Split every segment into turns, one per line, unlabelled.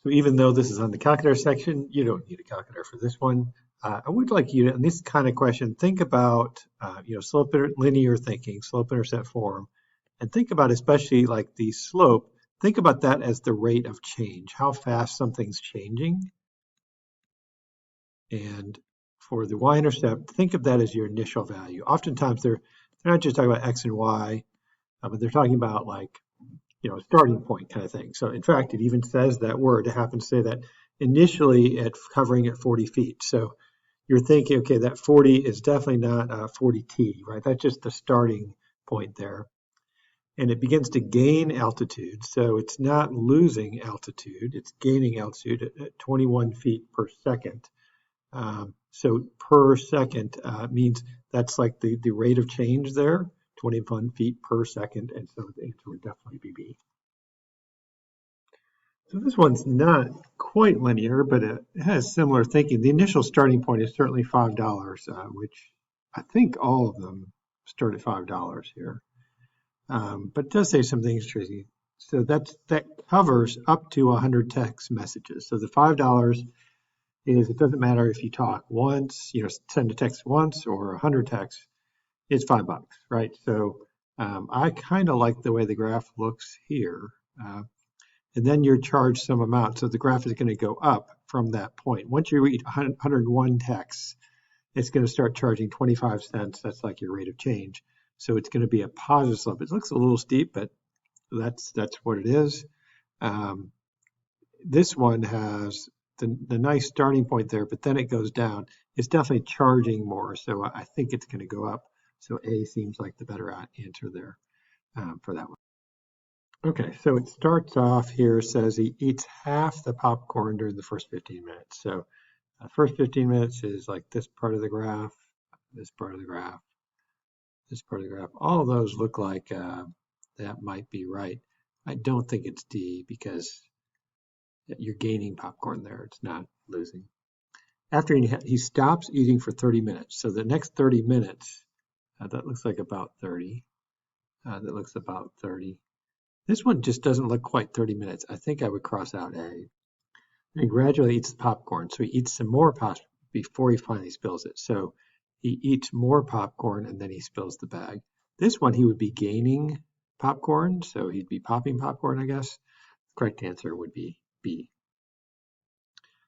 So even though this is on the calculator section, you don't need a calculator for this one. I would like you to, in this kind of question, think about, slope linear thinking, slope intercept form, and think about especially like the slope. Think about that as the rate of change, how fast something's changing. And for the y-intercept, think of that as your initial value. Oftentimes they're not just talking about x and y, but they're talking about like, a starting point kind of thing. So in fact, it even says that word. It happens to say that initially at covering at 40 feet. So you're thinking, okay, that 40 is definitely not 40t, right? That's just the starting point there. And it begins to gain altitude. So it's not losing altitude, it's gaining altitude at 21 feet per second. So per second means that's like the rate of change there, 21 feet per second. And so the answer would definitely be B. So this one's not quite linear, but it has similar thinking. The initial starting point is certainly $5, which I think all of them start at $5 here. But it does say some things tricky. So that covers up to 100 text messages. So the $5 is, it doesn't matter if you talk once, send a text once or 100 texts, it's $5, right? So I kind of like the way the graph looks here. And then you're charged some amount. So the graph is going to go up from that point. Once you reach 101 texts, it's going to start charging 25 cents. That's like your rate of change. So it's going to be a positive slope. It looks a little steep, but that's what it is. This one has the nice starting point there, but then it goes down. It's definitely charging more. So I think it's going to go up. So A seems like the better answer there for that one. Okay, so it starts off here, says he eats half the popcorn during the first 15 minutes. So the first 15 minutes is like this part of the graph, this part of the graph, this part of the graph. All of those look like that might be right. I don't think it's D because you're gaining popcorn there. It's not losing. After he stops eating for 30 minutes. So the next 30 minutes, that looks like about 30. That looks about 30. This one just doesn't look quite 30 minutes. I think I would cross out A. And he gradually eats the popcorn. So he eats some more popcorn before he finally spills it. So he eats more popcorn and then he spills the bag. This one, he would be gaining popcorn. So he'd be popping popcorn, I guess. The correct answer would be B.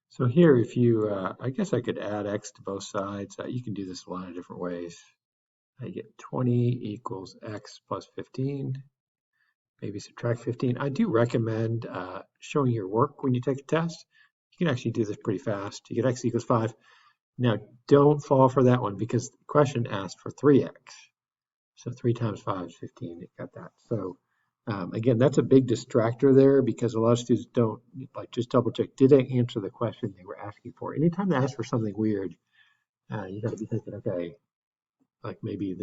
So here, if you, I guess I could add X to both sides. You can do this a lot of different ways. I get 20 equals X plus 15. Maybe subtract 15. I do recommend showing your work when you take a test. You can actually do this pretty fast. You get X equals 5. Now, don't fall for that one because the question asked for 3X. So 3 times 5 is 15. It got that. So again, that's a big distractor there because a lot of students don't, like, just double check. Did I answer the question they were asking for? Anytime they ask for something weird, you got to be thinking, okay, like maybe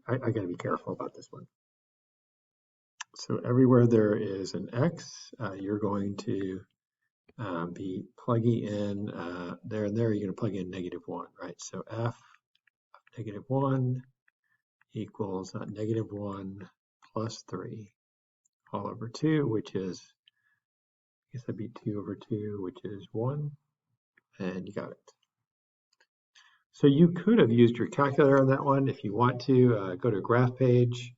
I got to be careful about this one. So everywhere there is an X, you're going to be plugging in there and there, you're going to plug in -1, right? So F of -1 equals -1 plus 3 all over 2, which is, I guess that'd be 2 over 2, which is 1, and you got it. So you could have used your calculator on that one. If you want to, go to a graph page,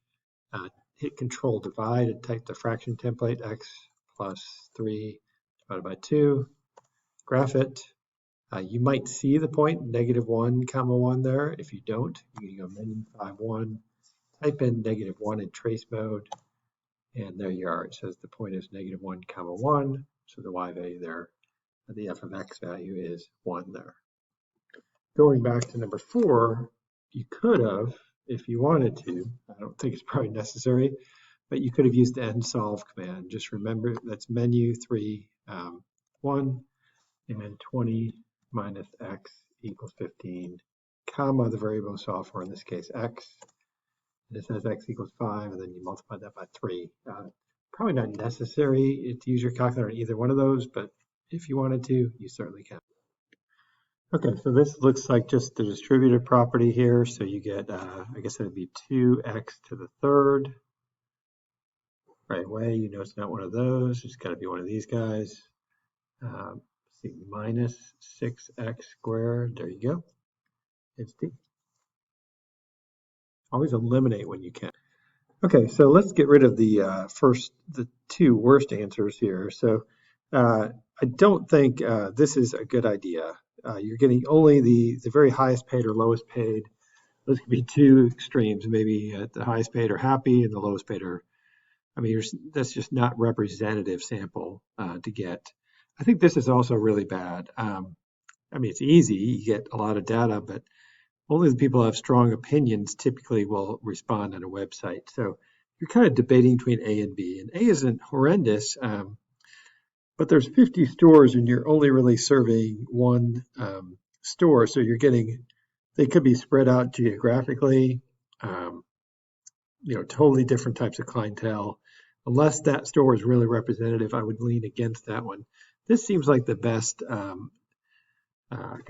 hit Control Divide and type the fraction template, X plus 3 divided by 2, graph it. You might see the point -1, comma 1 there. If you don't, you can go menu 5, 1, type in -1 in trace mode, and there you are. It says the point is -1, comma 1, so the y value there, the f of x value is 1 there. Going back to number 4, you could have, if you wanted to, I don't think it's probably necessary, but you could have used the nsolve command. Just remember that's menu 3, 1, and then 20 minus x equals 15, comma the variable solve for, in this case, x. And it says x equals 5, and then you multiply that by 3. Probably not necessary to use your calculator on either one of those, but if you wanted to, you certainly can. Okay, so this looks like just the distributive property here. So you get, I guess that would be 2x to the third. Right away, you know it's not one of those. It's got to be one of these guys. See, minus 6x squared. There you go. It's D. Always eliminate when you can. Okay, so let's get rid of the two worst answers here. So I don't think this is a good idea. You're getting only the very highest paid or lowest paid. Those could be two extremes. Maybe the highest paid are happy and the lowest paid are, I mean, that's just not representative sample to get. I think this is also really bad. I mean, it's easy, you get a lot of data, but only the people who have strong opinions typically will respond on a website. So you're kind of debating between A and B. And A isn't horrendous, but there's 50 stores and you're only really serving one store. So you're getting, they could be spread out geographically, totally different types of clientele. Unless that store is really representative, I would lean against that one. This seems like the best kind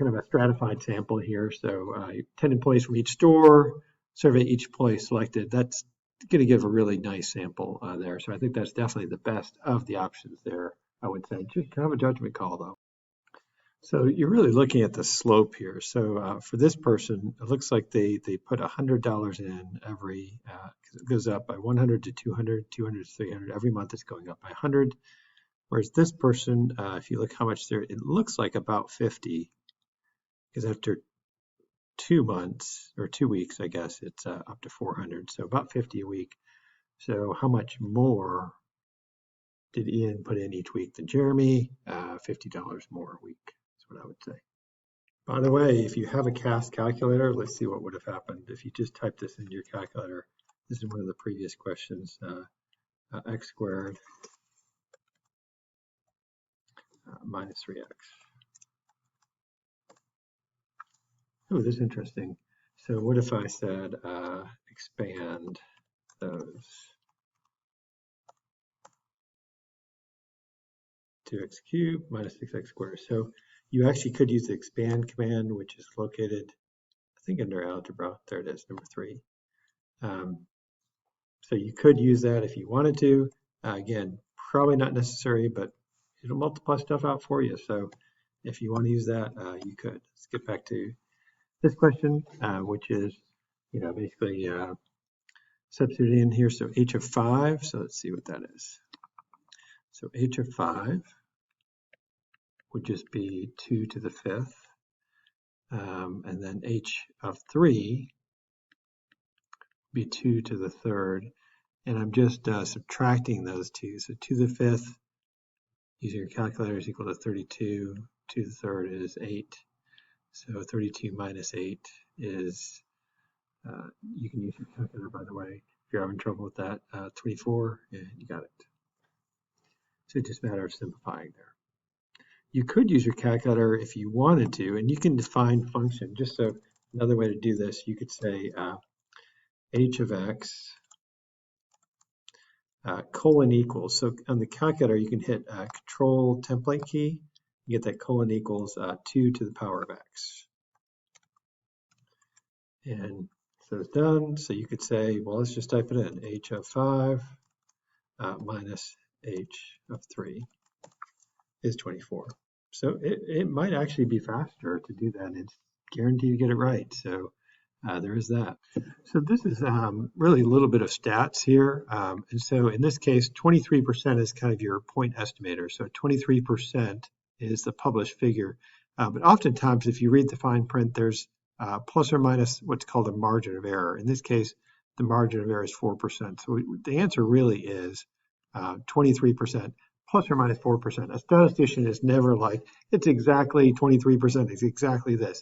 of a stratified sample here. So 10 employees from each store, survey each employee selected. That's going to give a really nice sample there. So I think that's definitely the best of the options there, I would say. Just kind of a judgment call, though. So you're really looking at the slope here. So for this person, it looks like they put $100 in every, it goes up by 100 to 200, 200 to 300. Every month it's going up by 100. Whereas this person, if you look how much there, it looks like about 50, because after 2 months or 2 weeks, I guess it's up to 400. So about 50 a week. So how much more did Ian put in each week than Jeremy? $50 more a week is what I would say. By the way, if you have a CAS calculator, let's see what would have happened if you just type this into your calculator. This is one of the previous questions, x squared minus 3x. Oh, this is interesting. So what if I said expand those? 2x cubed minus 6x squared. So you actually could use the expand command, which is located, I think, under algebra. There it is, number 3. So you could use that if you wanted to. Again, probably not necessary, but it'll multiply stuff out for you. So if you want to use that, you could. Let's get back to this question, which is, basically substituting in here. So h of 5. So let's see what that is. So h of 5 would just be 2 to the 5th. And then h of 3 would be 2 to the 3rd. And I'm just subtracting those two. So 2 to the 5th, using your calculator, is equal to 32. 2 to the 3rd is 8. So 32 minus 8 is, you can use your calculator, by the way, if you're having trouble with that, 24, and you got it. So it's just a matter of simplifying there. You could use your calculator if you wanted to, and you can define function. Just so another way to do this, you could say h of x colon equals. So on the calculator, you can hit control template key. You get that colon equals 2 to the power of x. And so it's done. So you could say, well, let's just type it in. H of 5 minus h of 3 is 24. So it might actually be faster to do that. It's guaranteed to get it right. So there is that. So this is really a little bit of stats here. And so in this case, 23% is kind of your point estimator. So 23% is the published figure. But oftentimes, if you read the fine print, there's plus or minus what's called a margin of error. In this case, the margin of error is 4%. So the answer really is 23%. Plus or minus 4%. A statistician is never like, it's exactly 23%, it's exactly this.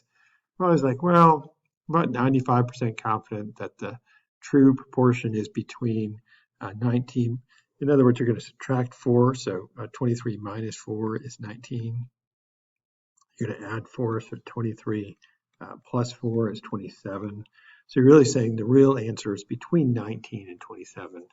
We're always like, well, about 95% confident that the true proportion is between 19. In other words, you're going to subtract 4, so 23 minus 4 is 19. You're going to add 4, so 23 plus 4 is 27. So you're really saying the real answer is between 19 and 27.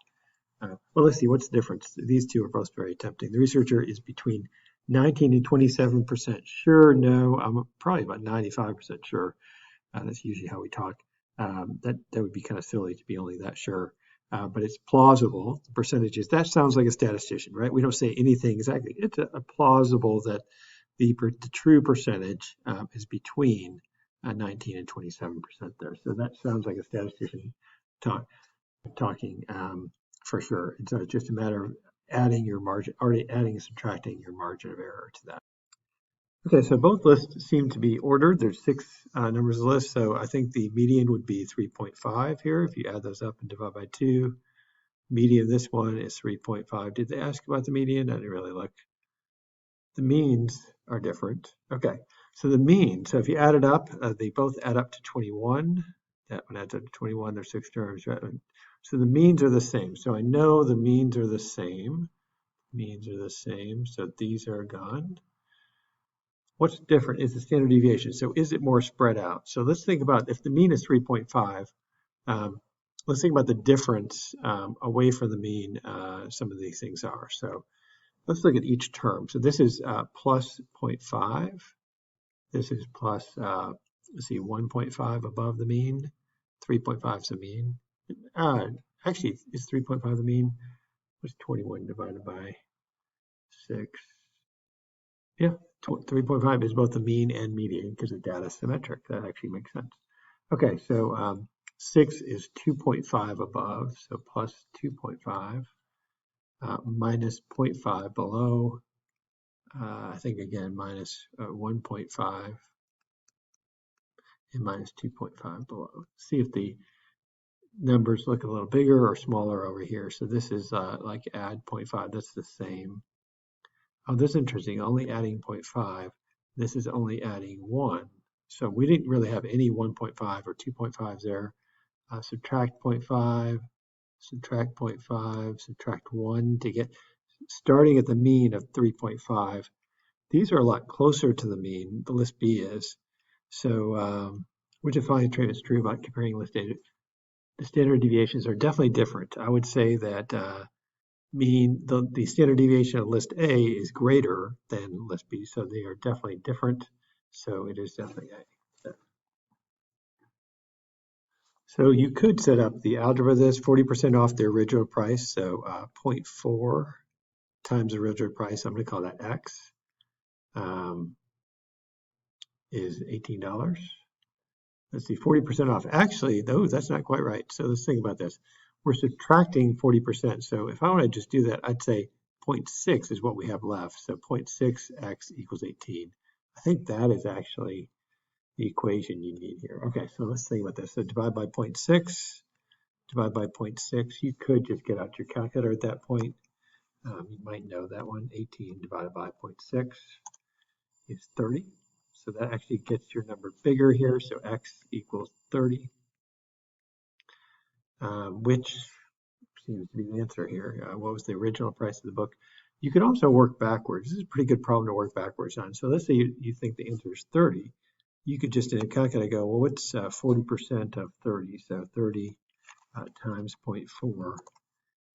Well, let's see, what's the difference? These two are both very tempting. The researcher is between 19 and 27% sure. No, I'm probably about 95% sure. That's usually how we talk. That would be kind of silly to be only that sure. but it's plausible, the percentages. That sounds like a statistician, right? We don't say anything exactly. It's a plausible that the true percentage is between 19 and 27% there. So that sounds like a statistician talking for sure. It's just a matter of adding your margin, already adding and subtracting your margin of error to that. Okay, so both lists seem to be ordered. There's 6 numbers of the list, so I think the median would be 3.5 here. If you add those up and divide by 2, median this one is 3.5. Did they ask about the median? I didn't really look. The means are different. Okay, so the mean, so if you add it up, they both add up to 21. That one adds up to 21, there's 6 terms, right? So the means are the same. So I know the means are the same. Means are the same, so these are gone. What's different is the standard deviation. So is it more spread out? So let's think about, if the mean is 3.5, let's think about the difference away from the mean some of these things are. So let's look at each term. So this is plus 0.5. This is plus, let's see, 1.5 above the mean. 3.5 is the mean. Actually, is 3.5 the mean? What's 21 divided by 6? Yeah, 3.5 is both the mean and median because the data is symmetric. That actually makes sense. Okay, so 6 is 2.5 above, so plus 2.5, minus 0.5 below, I think again minus 1.5, and minus 2.5 below. See if the numbers look a little bigger or smaller over here. So this is like add 0.5, that's the same. Oh, this is interesting, only adding 0.5. This is only adding 1. So we didn't really have any 1.5 or 2.5s there. Subtract 0.5, subtract 0.5, subtract 1 to get, starting at the mean of 3.5. These are a lot closer to the mean, the list B is. So which defining trait is true about comparing list data. The standard deviations are definitely different. I would say that the standard deviation of list A is greater than list B, so they are definitely different. So it is definitely A. So you could set up the algebra of this 40% off the original price. So 0.4 times the original price, I'm going to call that X, is $18. Let's see, 40% off. Actually, though, that's not quite right. So let's think about this. We're subtracting 40%. So if I want to just do that, I'd say 0.6 is what we have left. So 0.6x equals 18. I think that is actually the equation you need here. Okay, so let's think about this. So divide by 0.6, divide by 0.6. You could just get out your calculator at that point. You might know that one. 18 divided by 0.6 is 30. So that actually gets your number bigger here. So x equals 30, which seems to be the answer here. What was the original price of the book? You can also work backwards. This is a pretty good problem to work backwards on. So let's say you think the answer is 30. You could just in a calculator go, well, what's 40% of 30? So 30 times 0.4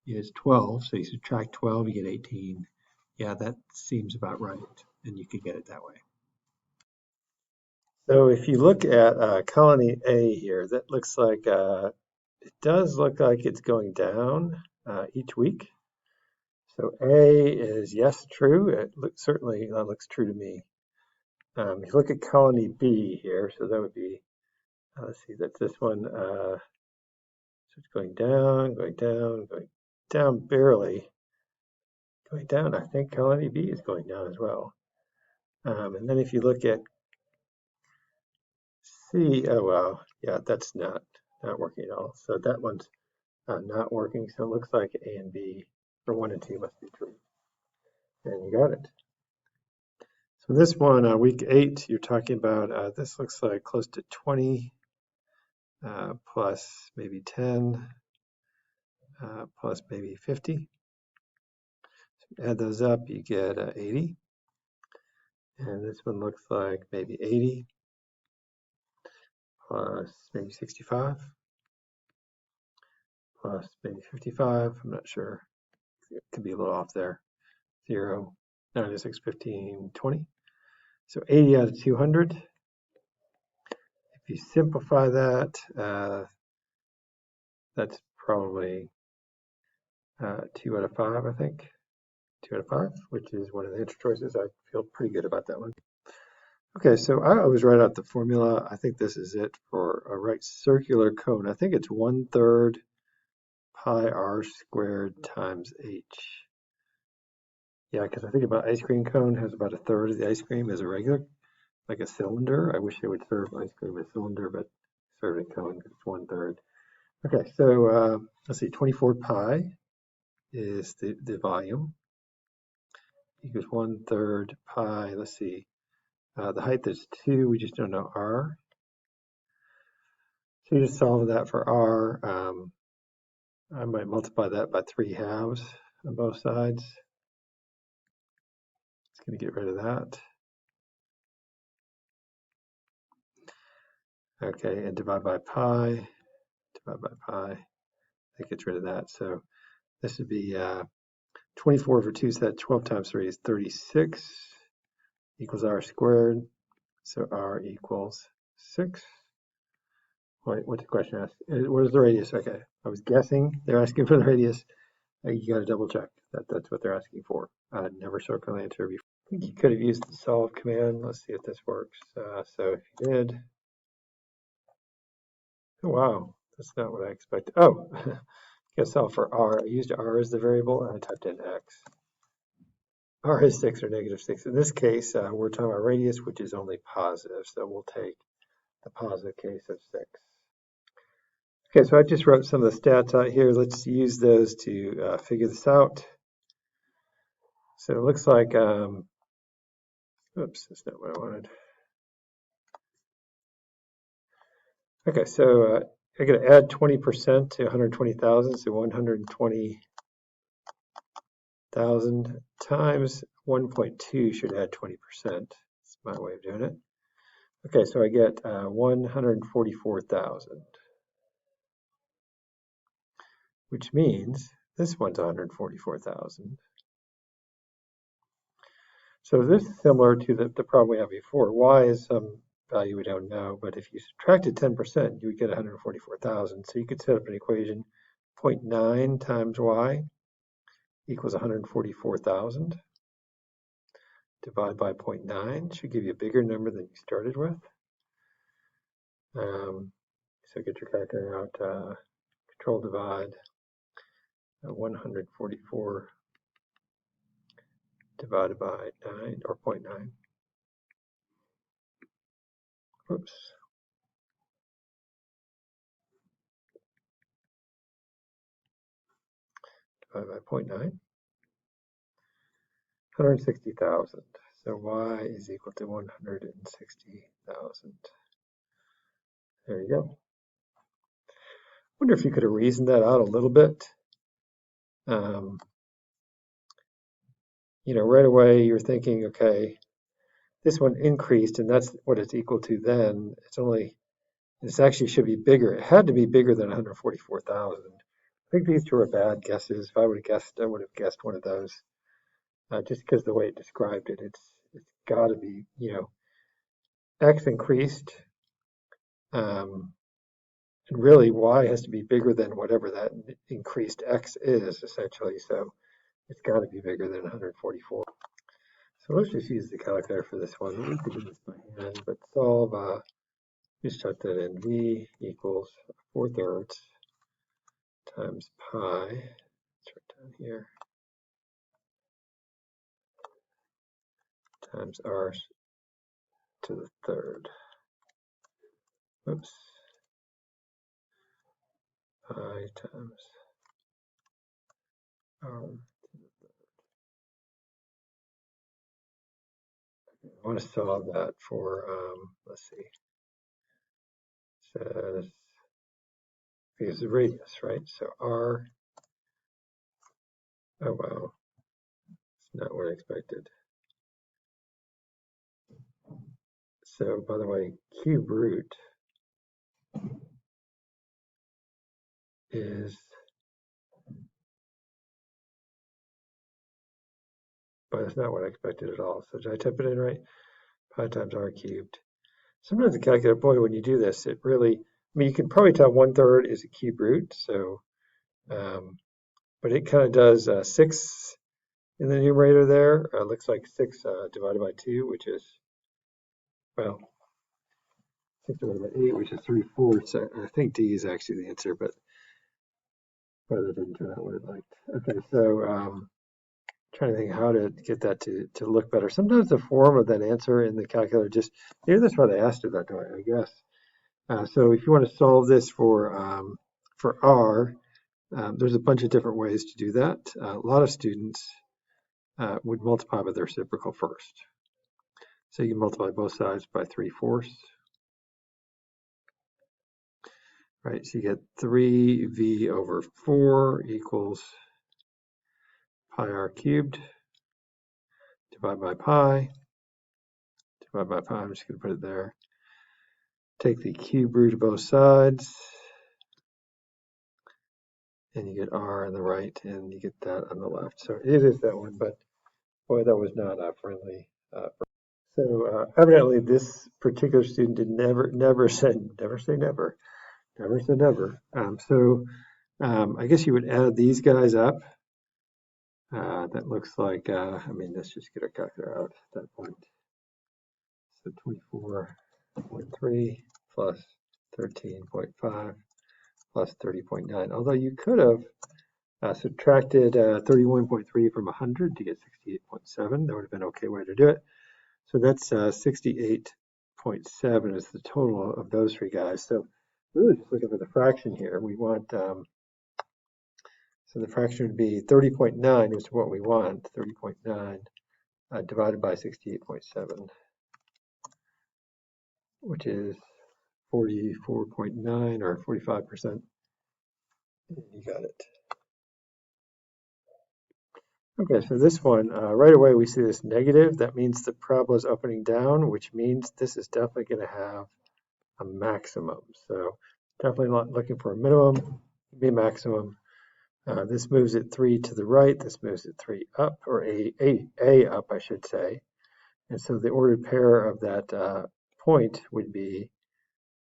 is 12. So you subtract 12, you get 18. Yeah, that seems about right. And you could get it that way. So if you look at colony A here, that looks like, it does look like it's going down each week. So A is yes, true. It certainly looks true to me. If you look at colony B here, so that would be, let's see, that's this one. So it's going down, going down, going down barely. Going down, I think colony B is going down as well. And then if you look at C, oh well, yeah, that's not working at all. So that one's not working. So it looks like A and B, or 1 and 2 must be true. And you got it. So this one, week 8, you're talking about, this looks like close to 20 plus maybe 10 plus maybe 50. So add those up, you get 80. And this one looks like maybe 80 plus maybe 65 plus maybe 55. I'm not sure. It could be a little off there. 0, 96, 15, 20. So 80 out of 200. If you simplify that, that's probably 2 out of 5, I think. 2 out of 5, which is one of the answer choices. I feel pretty good about that one. Okay, so I always write out the formula. I think this is it for a right circular cone. I think it's 1/3 pi r squared times h. Yeah, because I think about ice cream cone has about 1/3 of the ice cream as a regular, like a cylinder. I wish they would serve ice cream as a cylinder, but serving cone is 1/3. Okay, so let's see, 24 pi is the volume, equals 1/3 pi. Let's see, the height is 2, we just don't know r. So you just solve that for r. I might multiply that by 3/2 on both sides. It's going to get rid of that. Okay, and divide by pi. That gets rid of that. So this would be 24 over 2, so that 12 times 3 is 36, equals r squared. So r equals 6. Wait, what's the question asked? What is the radius? Okay, I was guessing they're asking for the radius. You got to double check that that's what they're asking for. Never circle the answer before. I think you could have used the solve command. Let's see if this works. So if you did, oh, wow, that's not what I expected. Oh, guess solve for r. I used r as the variable and I typed in x. R is 6 or -6. In this case, we're talking about radius, which is only positive. So we'll take the positive case of 6. Okay, so I just wrote some of the stats out here. Let's use those to figure this out. So it looks like, oops, that's not what I wanted. Okay, so I'm going to add 20% to 120,000, so 120,000 times 1.2 should add 20%. That's my way of doing it. Okay, so I get 144,000, which means this one's 144,000. So this is similar to the problem we had before. Y is some value we don't know, but if you subtracted 10%, you would get 144,000. So you could set up an equation, 0.9 times y equals 144,000. Divide by 0.9 should give you a bigger number than you started with. So get your calculator out, control divide, 144 divided by 9, or 0.9. Whoops. Divided by 0.9. 160,000. So y is equal to 160,000. There you go. Wonder if you could have reasoned that out a little bit. You know, right away you're thinking, okay, this one increased and that's what it's equal to then. This actually should be bigger. It had to be bigger than 144,000. I think these two are bad guesses. If I would have guessed, I would have guessed one of those. Just because the way it described it, it's got to be, you know, x increased, and really y has to be bigger than whatever that increased x is, essentially. So it's got to be bigger than 144. So let's just use the calculator for this one. We could do this by hand, but solve, just type that in. V equals 4/3 times pi, it's right down here, times r to the third. Oops. Pi times r to the third. I want to solve that for, let's see, it says, because the radius, right? So r, oh wow, it's not what I expected. So by the way, cube root is, but it's not what I expected at all. So did I type it in right? Pi times r cubed. Sometimes the calculator, boy, when you do this, it really, I mean, you can probably tell 1/3 is a cube root. So but it kind of does 6 in the numerator there. It looks like 6 divided by 2, which is, well, 6 divided by 8, which is 3/4. I think D is actually the answer, but that didn't turn out what it liked. Okay, so trying to think how to get that to look better. Sometimes the form of that answer in the calculator just, maybe that's why they asked it that way, I guess. So if you want to solve this for R, there's a bunch of different ways to do that. A lot of students would multiply by the reciprocal first. So you can multiply both sides by 3/4. Right, so you get 3v over 4 equals pi r cubed. Divide by pi. Divide by pi, I'm just going to put it there. Take the cube root of both sides. And you get r on the right, and you get that on the left. So it is that one, but boy, that was not friendly. So evidently, this particular student did never say never. So I guess you would add these guys up. That looks like, let's just get our calculator out at that point. So 24.3 plus 13.5 plus 30.9. Although you could have subtracted 31.3 from 100 to get 68.7. That would have been an okay way to do it. So that's 68.7 is the total of those three guys. So really just looking for the fraction here. We want, so the fraction would be 30.9 is what we want, 30.9 divided by 68.7, which is 44.9 or 45%. You got it. Okay, so this one, right away we see this negative. That means the parabola is opening down, which means this is definitely going to have a maximum. So definitely not looking for a minimum, be a maximum. This moves it 3 to the right. This moves it 3 up, or a up, I should say. And so the ordered pair of that point would be,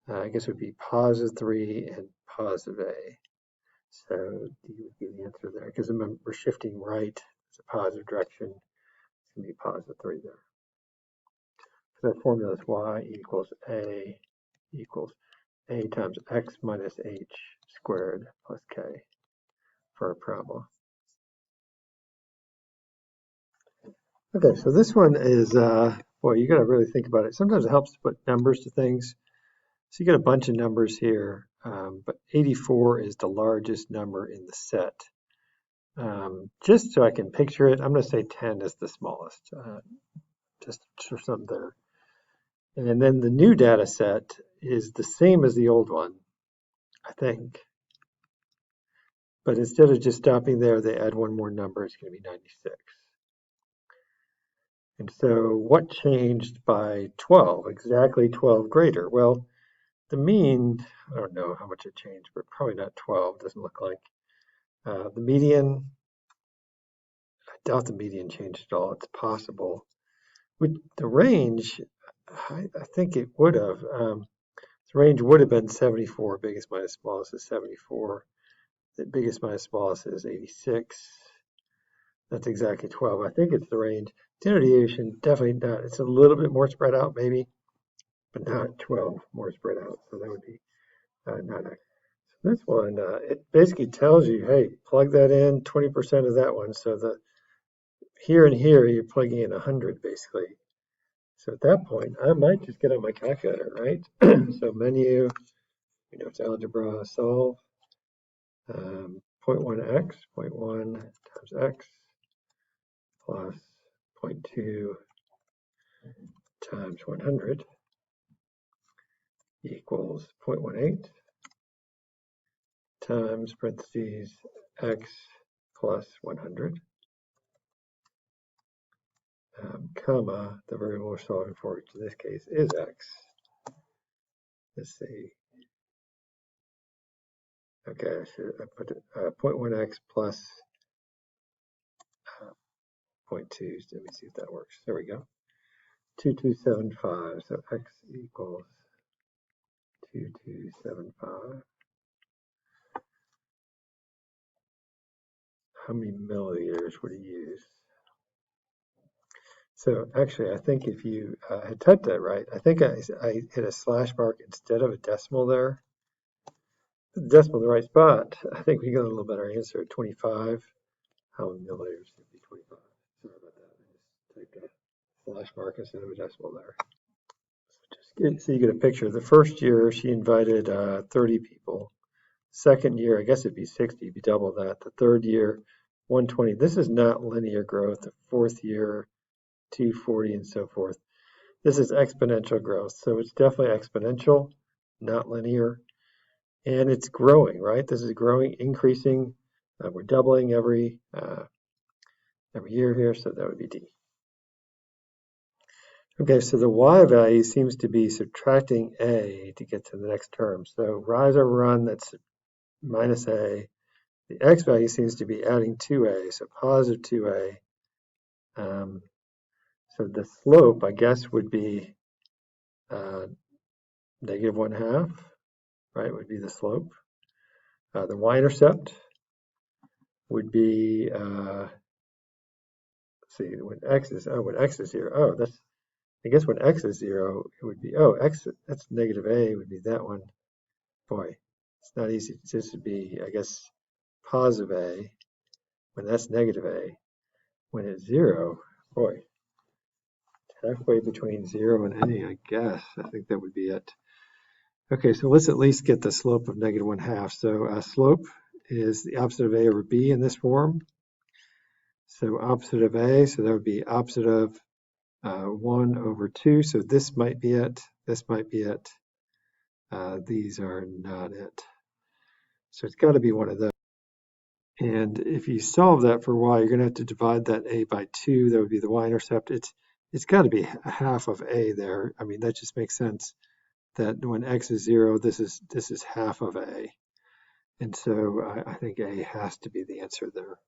I guess, would be positive 3 and positive a. So D would be the answer there, because remember we're shifting right. It's a positive direction. It's going to be positive 3 there. So that formula is y equals a times x minus h squared plus k for a parabola. Okay, so this one is, boy, you got to really think about it. Sometimes it helps to put numbers to things. So you got a bunch of numbers here, but 84 is the largest number in the set. Just so I can picture it, I'm going to say 10 is the smallest, just for something there. And then the new data set is the same as the old one, I think. But instead of just stopping there, they add one more number. It's going to be 96. And so what changed by 12, exactly 12 greater? Well, the mean, I don't know how much it changed, but probably not 12, doesn't look like. The median, I doubt the median changed at all. It's possible. With the range, I think it would have. The range would have been 74. Biggest minus smallest is 74. The biggest minus smallest is 86. That's exactly 12. I think it's the range. Standard deviation, definitely not. It's a little bit more spread out, maybe, but not 12 more spread out. So that would be not X. So this one, it basically tells you, hey, plug that in, 20% of that one. So the here and here, you're plugging in 100 basically. So at that point, I might just get on my calculator, right? So menu, it's algebra, solve, 0.1x, 0.1 times x plus 0.2 times 100 equals 0.18 times parentheses x plus 100, comma, the variable we're solving for, which in this case is x. Let's see. Okay, so I put 0.1x plus 0.2. Let me see if that works. There we go. 2275. So x equals 2275. how many milliliters would he use? So actually, I think if you had typed that right, I think I hit a slash mark instead of a decimal there. The decimal in the right spot. I think we got a little better answer. 25. How many milliliters would be 25? Sorry about that. I just typed a slash mark instead of a decimal there. So you get a picture. The first year she invited 30 people. Second year, I guess it'd be 60 if you double that. The third year, 120. This is not linear growth. The fourth year, 240 and so forth. This is exponential growth. So it's definitely exponential, not linear. And it's growing, right? This is growing, increasing. We're doubling every year here, so that would be D. Okay, so the y value seems to be subtracting a to get to the next term. So rise or run, that's minus a. The x value seems to be adding 2a, so positive 2a. So the slope, I guess, would be negative 1/2, right, would be the slope. The y-intercept would be, let's see, when x is 0, oh, that's, I guess when x is 0, it would be, oh, x, that's negative a, would be that one. Boy, it's not easy. This would be, I guess, positive a, when that's negative a. When it's 0, boy, halfway between 0 and a, I guess. I think that would be it. Okay, so let's at least get the slope of negative 1/2. So slope is the opposite of a over b in this form. So opposite of a, so that would be opposite of 1 over 2. So this might be it. This might be it. These are not it. So it's got to be one of those. And if you solve that for y, you're going to have to divide that a by 2. That would be the y-intercept. It's got to be half of a there. I mean, that just makes sense. That when x is 0, this is half of a. And so I think a has to be the answer there.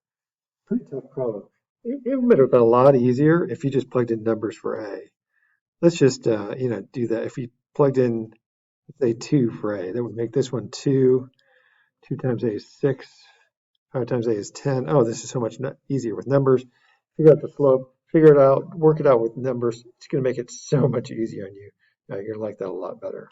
Pretty tough problem. It would have been a lot easier if you just plugged in numbers for a. Let's just do that. If you plugged in, say, 2 for a, that would make this one 2. 2 times a is 6. 5 times a is 10. Oh, this is so much easier with numbers. Figure out the slope. Figure it out. Work it out with numbers. It's going to make it so much easier on you. You're going to like that a lot better.